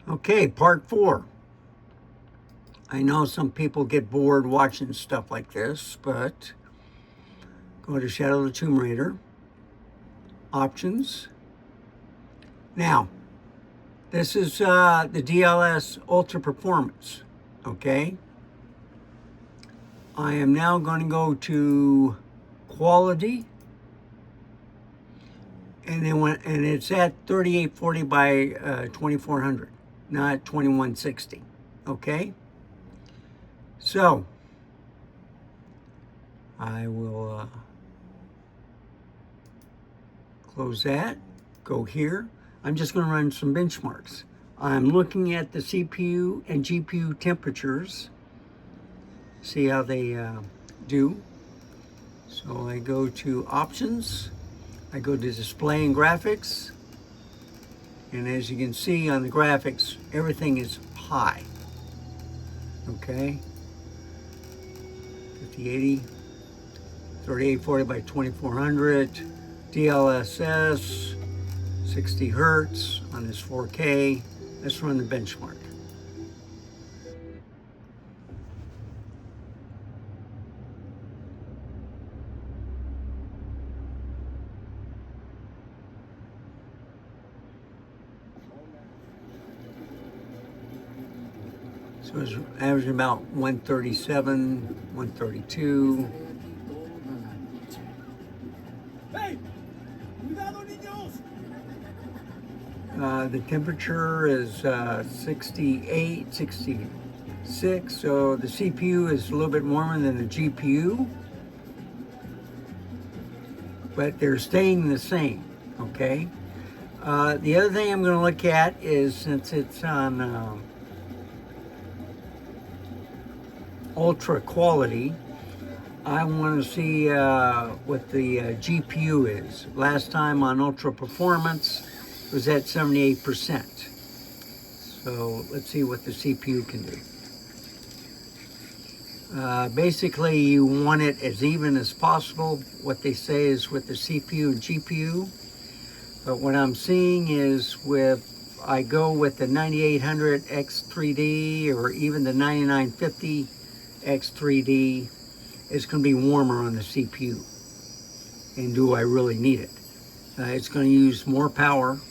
Okay, part 4. I know some people get bored watching stuff like this, but go to Shadow of the Tomb Raider, Options. Now, this is the DLS Ultra Performance, okay? I am now going to go to Quality, and it's at 3840 by 2400, not 2160, okay? So, I will close that, go here. I'm just going to run some benchmarks. I'm looking at the CPU and GPU temperatures, see how they do. So I go to Options, I go to Display and Graphics, and as you can see on the graphics, everything is high, okay? 5080, 3840 by 2400, DLSS, 60 hertz on this 4K. Let's run the benchmark. So it's averaging about 137, 132. The temperature is 68, 66, so the CPU is a little bit warmer than the GPU, but they're staying the same, okay? The other thing I'm going to look at is, since it's on ultra quality, I want to see what the GPU is. Last time on ultra performance, it was at 78%. So let's see what the CPU can do. Basically, you want it as even as possible. What they say is with the CPU and GPU. But what I'm seeing is I go with the 9800 X3D or even the 9950 X3D, it's going to be warmer on the CPU. And do I really need it? It's going to use more power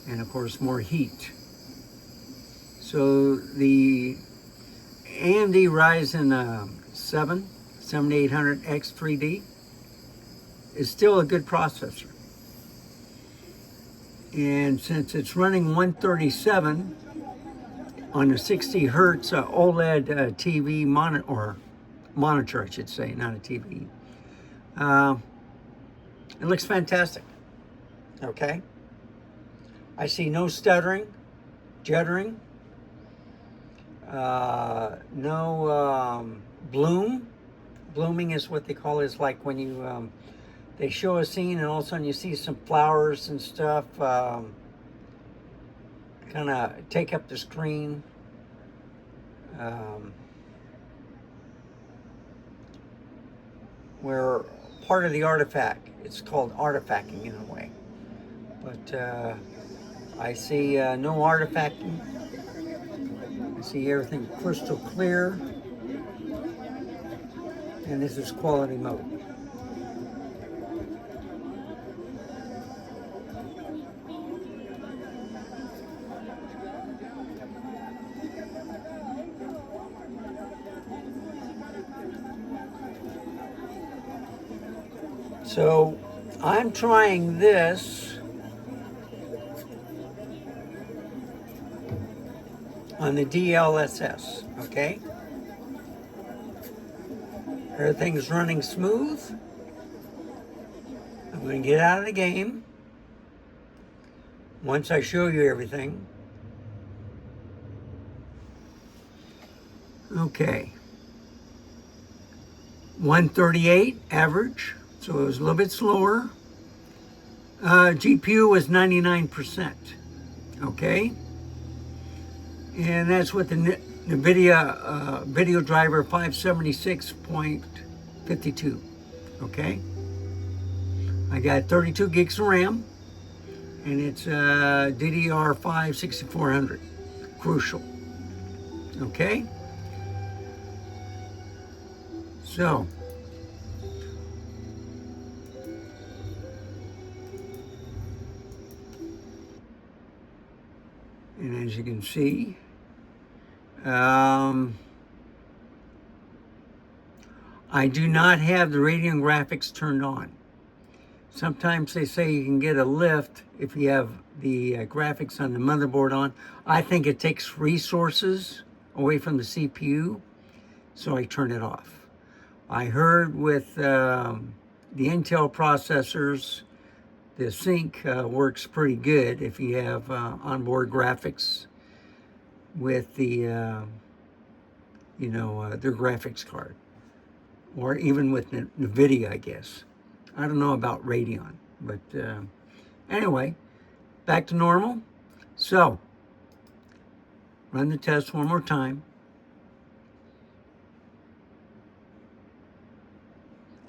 and of course more heat. So the AMD Ryzen 7 7800 X3D is still a good processor. And since it's running 137 on a 60 hertz OLED TV monitor, I should say, not a TV, it looks fantastic, okay? I see no stuttering, juddering, no blooming is what they call it. It's like when you they show a scene and all of a sudden you see some flowers and stuff kind of take up the screen. Where part of the artifact, it's called artifacting in a way, but I see no artifacting. I see everything crystal clear, and this is quality mode. So I'm trying this on the DLSS, okay? Everything's running smooth. I'm going to get out of the game once I show you everything. Okay. 138 average. So it was a little bit slower. GPU was 99%, okay? And that's with the NVIDIA video driver 576.52, okay? I got 32 gigs of RAM, and it's DDR5 6400. Crucial. Okay? So, and as you can see, I do not have the Radeon graphics turned on. Sometimes they say you can get a lift if you have the graphics on the motherboard on. I think it takes resources away from the CPU, so I turn it off. I heard with the Intel processors, the sync works pretty good if you have onboard graphics with the, their graphics card. Or even with NVIDIA, I guess. I don't know about Radeon, but anyway, back to normal. So, run the test one more time.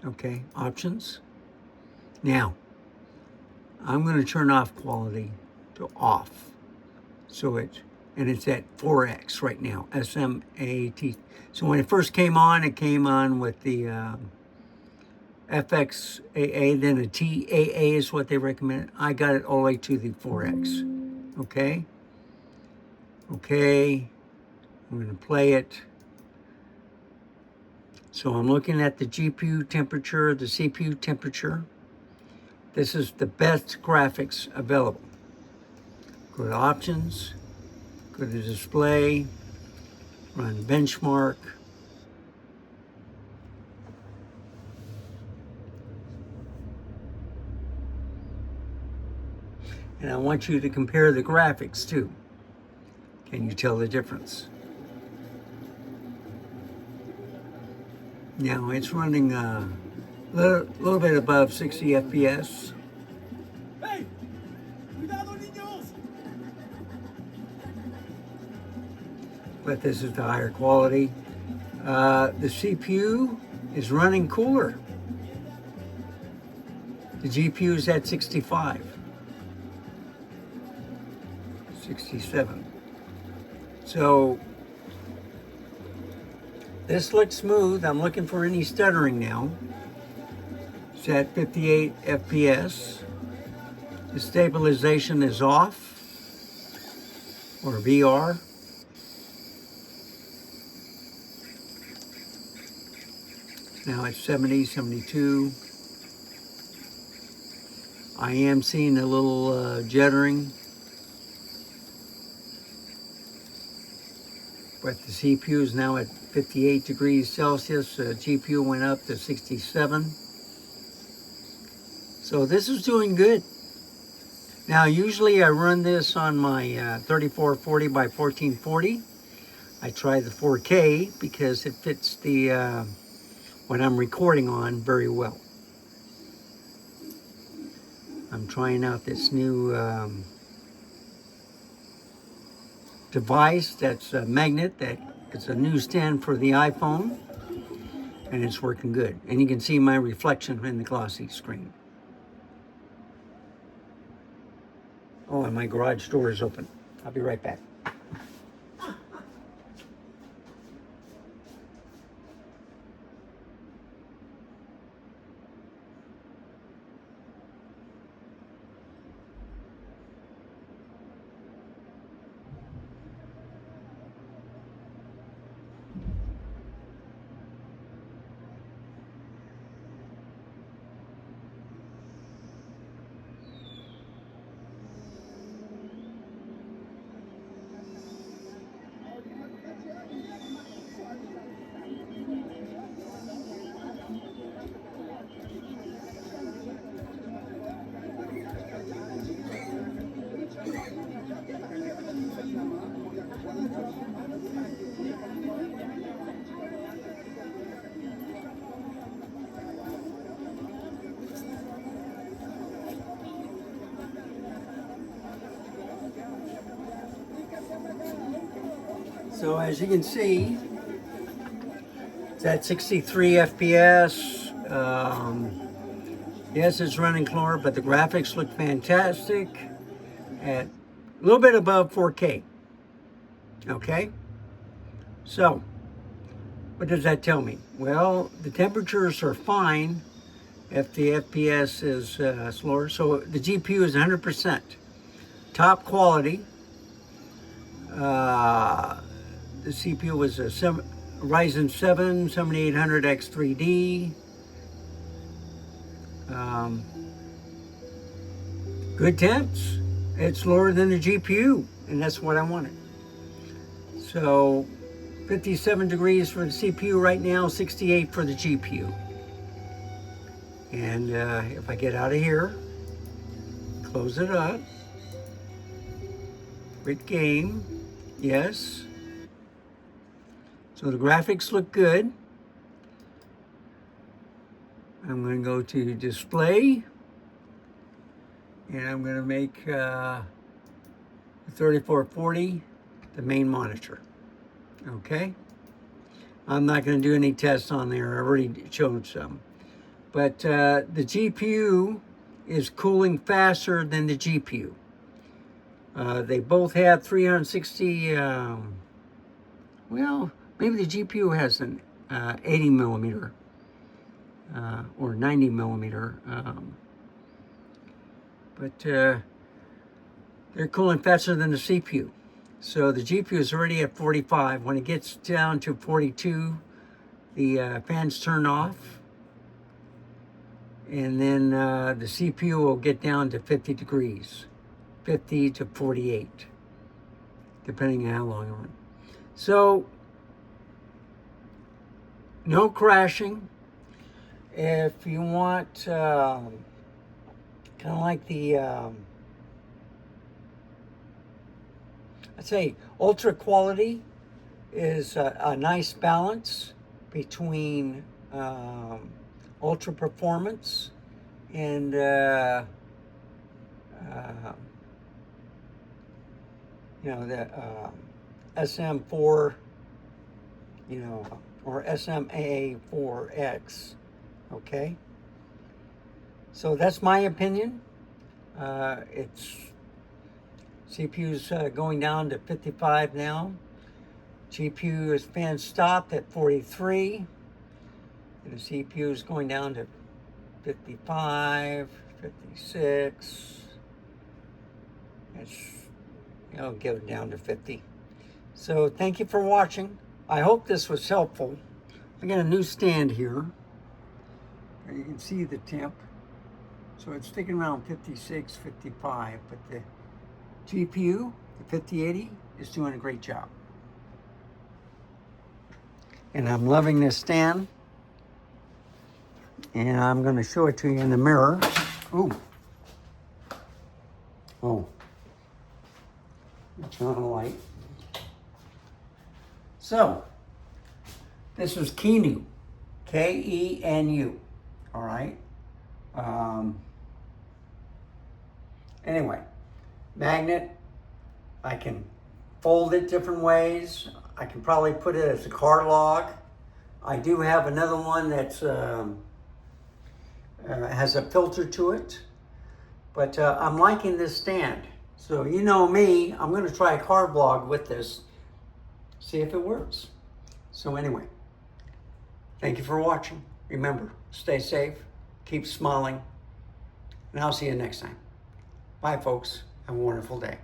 Okay, options. Now, I'm going to turn off quality to off. So and it's at 4x right now, SMAT. So when it first came on with the FXAA, then a TAA is what they recommend. I got it all the way to the 4x. Okay? Okay. I'm going to play it. So I'm looking at the GPU temperature, the CPU temperature. This is the best graphics available. Go to options, go to display, run benchmark. And I want you to compare the graphics too. Can you tell the difference? Now it's running a little bit above 60 FPS. Hey, cuidado, niños. But this is the higher quality. The CPU is running cooler. The GPU is at 65. 67. So this looks smooth. I'm looking for any stuttering now. It's at 58 FPS. The stabilization is off, or VR. Now it's 70, 72. I am seeing a little jittering. But the CPU is now at 58 degrees Celsius. GPU went up to 67. So this is doing good. Now usually I run this on my 3440 by 1440. I try the 4K because it fits the what I'm recording on very well. I'm trying out this new device that's a magnet. It's a new stand for the iPhone, and it's working good. And you can see my reflection in the glossy screen. Oh, and my garage door is open. I'll be right back. So as you can see, it's at 63 FPS. Yes, it's running cooler, but the graphics look fantastic. at a little bit above 4K. Okay? So, what does that tell me? Well, the temperatures are fine if the FPS is slower. So the GPU is 100%. Top quality. The CPU was a Ryzen 7 7800X 3D. Good temps. It's lower than the GPU, and that's what I wanted. So 57 degrees for the CPU right now, 68 for the GPU. And if I get out of here, close it up, quit game, yes. So the graphics look good. I'm going to go to display, and I'm going to make 3440 the main monitor. Okay? I'm not going to do any tests on there. I already showed some. But the GPU is cooling faster than the GPU. They both have 360, well, maybe the GPU has an 80 millimeter or 90 millimeter. But they're cooling faster than the CPU. So the GPU is already at 45. When it gets down to 42, the fans turn off. And then the CPU will get down to 50 degrees, 50 to 48, depending on how long it runs. So, no crashing. If you want kind of like the, I'd say ultra quality is a nice balance between ultra performance and you know, the SM4, you know, or SMA4X. Okay, so that's my opinion. It's CPU's going down to 55 now. GPU is fan stopped at 43. And the CPU is going down to 55, 56. I'll get it down to 50. So thank you for watching. I hope this was helpful. I got a new stand here. You can see the temp. So it's sticking around 56, 55, but the GPU, the 5080, is doing a great job. And I'm loving this stand. And I'm going to show it to you in the mirror. Ooh. Oh. Turn on the light. So, this is Kenu. K-E-N-U. All right. Anyway, magnet. I can fold it different ways. I can probably put it as a card log. I do have another one that's has a filter to it, but I'm liking this stand. So you know me, I'm going to try a card log with this, see if it works. So anyway, thank you for watching. Remember, stay safe, keep smiling, and I'll see you next time. Bye, folks. Have a wonderful day.